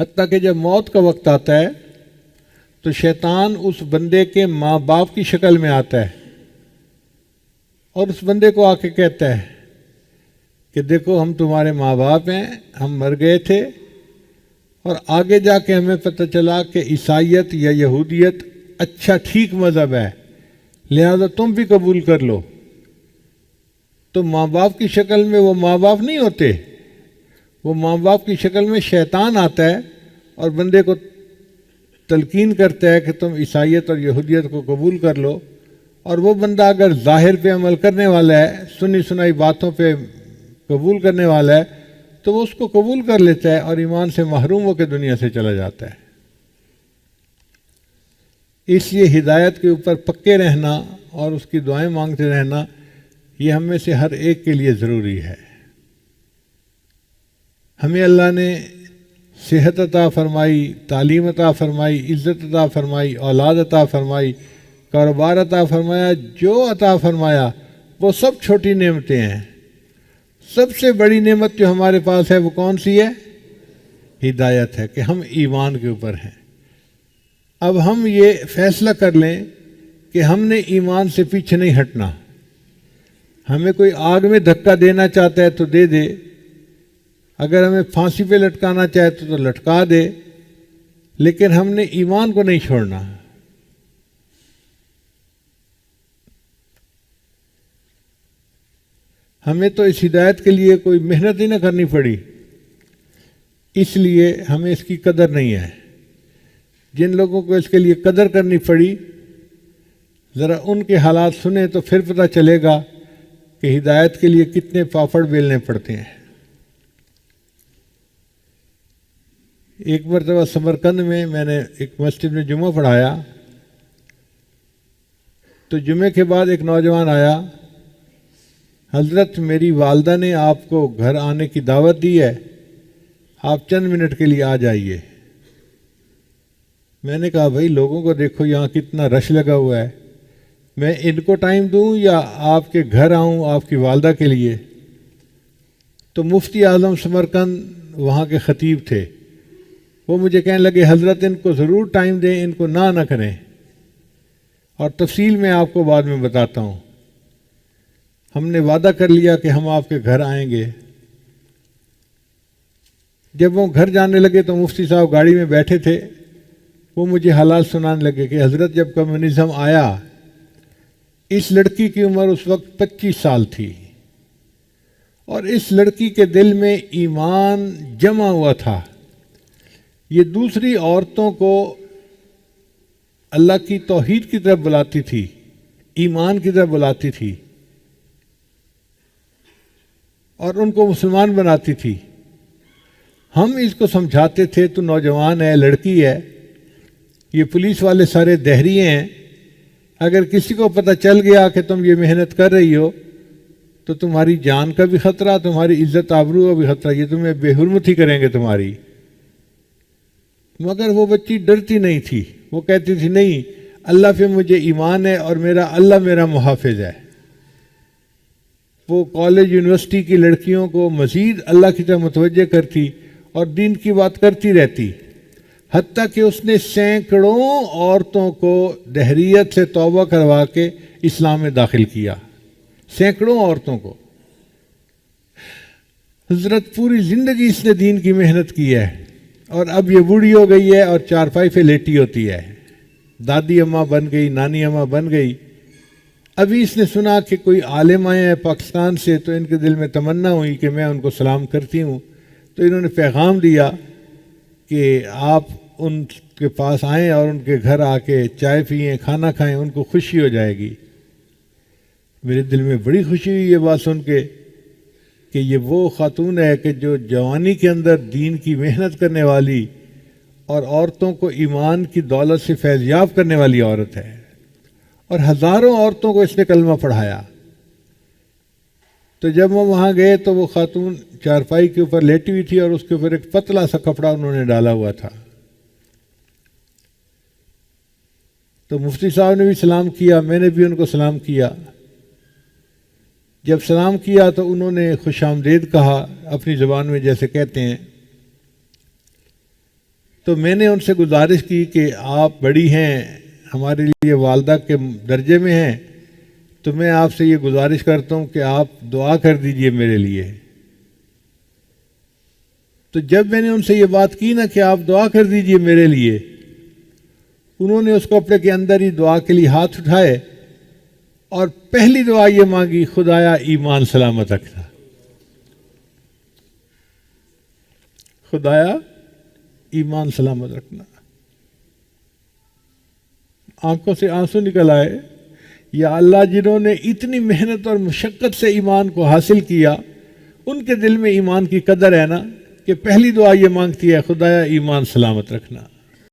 حتیٰ کہ جب موت کا وقت آتا ہے تو شیطان اس بندے کے ماں باپ کی شکل میں آتا ہے اور اس بندے کو آ کے کہتا ہے کہ دیکھو ہم تمہارے ماں باپ ہیں، ہم مر گئے تھے، اور آگے جا کے ہمیں پتہ چلا کہ عیسائیت یا یہودیت اچھا ٹھیک مذہب ہے، لہذا تم بھی قبول کر لو۔ تو ماں باپ کی شکل میں وہ ماں باپ نہیں ہوتے، وہ ماں باپ کی شکل میں شیطان آتا ہے اور بندے کو تلقین کرتا ہے کہ تم عیسائیت اور یہودیت کو قبول کر لو، اور وہ بندہ اگر ظاہر پہ عمل کرنے والا ہے، سنی سنائی باتوں پہ قبول کرنے والا ہے، تو وہ اس کو قبول کر لیتا ہے اور ایمان سے محروم ہو کے دنیا سے چلا جاتا ہے۔ اس لیے ہدایت کے اوپر پکے رہنا اور اس کی دعائیں مانگتے رہنا یہ ہم میں سے ہر ایک کے لیے ضروری ہے۔ ہمیں اللہ نے صحت عطا فرمائی، تعلیم عطا فرمائی، عزت عطا فرمائی، اولاد عطا فرمائی، کاروبار عطا فرمایا، جو عطا فرمایا وہ سب چھوٹی نعمتیں ہیں۔ سب سے بڑی نعمت جو ہمارے پاس ہے وہ کون سی ہے؟ ہدایت ہے، کہ ہم ایمان کے اوپر ہیں۔ اب ہم یہ فیصلہ کر لیں کہ ہم نے ایمان سے پیچھے نہیں ہٹنا۔ ہمیں کوئی آگ میں دھکا دینا چاہتا ہے تو دے دے، اگر ہمیں پھانسی پہ لٹکانا چاہے تو لٹکا دے، لیکن ہم نے ایمان کو نہیں چھوڑنا۔ ہمیں تو اس ہدایت کے لیے کوئی محنت ہی نہ کرنی پڑی، اس لیے ہمیں اس کی قدر نہیں ہے۔ جن لوگوں کو اس کے لیے قدر کرنی پڑی، ذرا ان کے حالات سنیں تو پھر پتہ چلے گا کہ ہدایت کے لیے کتنے پاپڑ بیلنے پڑتے ہیں۔ ایک مرتبہ سمرقند میں نے ایک مسجد میں جمعہ پڑھایا، تو جمعے کے بعد ایک نوجوان آیا، حضرت میری والدہ نے آپ کو گھر آنے کی دعوت دی ہے، آپ چند منٹ کے لیے آ جائیے۔ میں نے کہا بھائی لوگوں کو دیکھو یہاں کتنا رش لگا ہوا ہے، میں ان کو ٹائم دوں یا آپ کے گھر آؤں آپ کی والدہ کے لیے؟ تو مفتی اعظم سمرقند وہاں کے خطیب تھے، وہ مجھے کہنے لگے حضرت ان کو ضرور ٹائم دیں، ان کو نہ کریں، اور تفصیل میں آپ کو بعد میں بتاتا ہوں۔ ہم نے وعدہ کر لیا کہ ہم آپ کے گھر آئیں گے۔ جب وہ گھر جانے لگے تو مفتی صاحب گاڑی میں بیٹھے تھے، وہ مجھے حالات سنانے لگے کہ حضرت جب کمیونزم آیا، اس لڑکی کی عمر اس وقت 25 سال تھی، اور اس لڑکی کے دل میں ایمان جمع ہوا تھا۔ یہ دوسری عورتوں کو اللہ کی توحید کی طرف بلاتی تھی، ایمان کی طرف بلاتی تھی، اور ان کو مسلمان بناتی تھی۔ ہم اس کو سمجھاتے تھے تو نوجوان ہے، لڑکی ہے، یہ پولیس والے سارے دہریے ہیں، اگر کسی کو پتہ چل گیا کہ تم یہ محنت کر رہی ہو تو تمہاری جان کا بھی خطرہ، تمہاری عزت آبرو کا بھی خطرہ، یہ تمہیں بے حرمتی کریں گے تمہاری۔ مگر وہ بچی ڈرتی نہیں تھی، وہ کہتی تھی نہیں، اللہ پہ مجھے ایمان ہے اور اللہ میرا محافظ ہے۔ وہ کالج یونیورسٹی کی لڑکیوں کو مزید اللہ کی طرف متوجہ کرتی اور دین کی بات کرتی رہتی، حتیٰ کہ اس نے سینکڑوں عورتوں کو دہریت سے توبہ کروا کے اسلام میں داخل کیا، سینکڑوں عورتوں کو۔ حضرت پوری زندگی اس نے دین کی محنت کی ہے، اور اب یہ بوڑھی ہو گئی ہے اور چارپائی پہ لیٹی ہوتی ہے، دادی اماں بن گئی، نانی اماں بن گئی۔ ابھی اس نے سنا کہ کوئی عالم آئے ہیں پاکستان سے، تو ان کے دل میں تمنا ہوئی کہ میں ان کو سلام کرتی ہوں، تو انہوں نے پیغام دیا کہ آپ ان کے پاس آئیں اور ان کے گھر آ کے چائے پئیں، کھانا کھائیں، ان کو خوشی ہو جائے گی۔ میرے دل میں بڑی خوشی ہوئی یہ بات سن کے کہ یہ وہ خاتون ہے کہ جو جوانی کے اندر دین کی محنت کرنے والی اور عورتوں کو ایمان کی دولت سے فیضیاب کرنے والی عورت ہے، اور ہزاروں عورتوں کو اس نے کلمہ پڑھایا۔ تو جب ہم وہاں گئے تو وہ خاتون چارپائی کے اوپر لیٹی ہوئی تھی اور اس کے اوپر ایک پتلا سا کپڑا انہوں نے ڈالا ہوا تھا۔ تو مفتی صاحب نے بھی سلام کیا، میں نے بھی ان کو سلام کیا۔ جب سلام کیا تو انہوں نے خوش آمدید کہا، اپنی زبان میں جیسے کہتے ہیں۔ تو میں نے ان سے گزارش کی کہ آپ بڑی ہیں، ہمارے لیے والدہ کے درجے میں ہیں، تو میں آپ سے یہ گزارش کرتا ہوں کہ آپ دعا کر دیجئے میرے لیے۔ تو جب میں نے ان سے یہ بات کی نا کہ آپ دعا کر دیجئے میرے لیے، انہوں نے اس کپڑے کے اندر ہی دعا کے لیے ہاتھ اٹھائے اور پہلی دعا یہ مانگی، خدایا ایمان سلامت رکھنا، خدایا ایمان سلامت رکھنا۔ آنکھوں سے آنسو نکل آئے، یا اللہ جنہوں نے اتنی محنت اور مشقت سے ایمان کو حاصل کیا، ان کے دل میں ایمان کی قدر ہے نا، کہ پہلی دعا یہ مانگتی ہے، خدایا ایمان سلامت رکھنا۔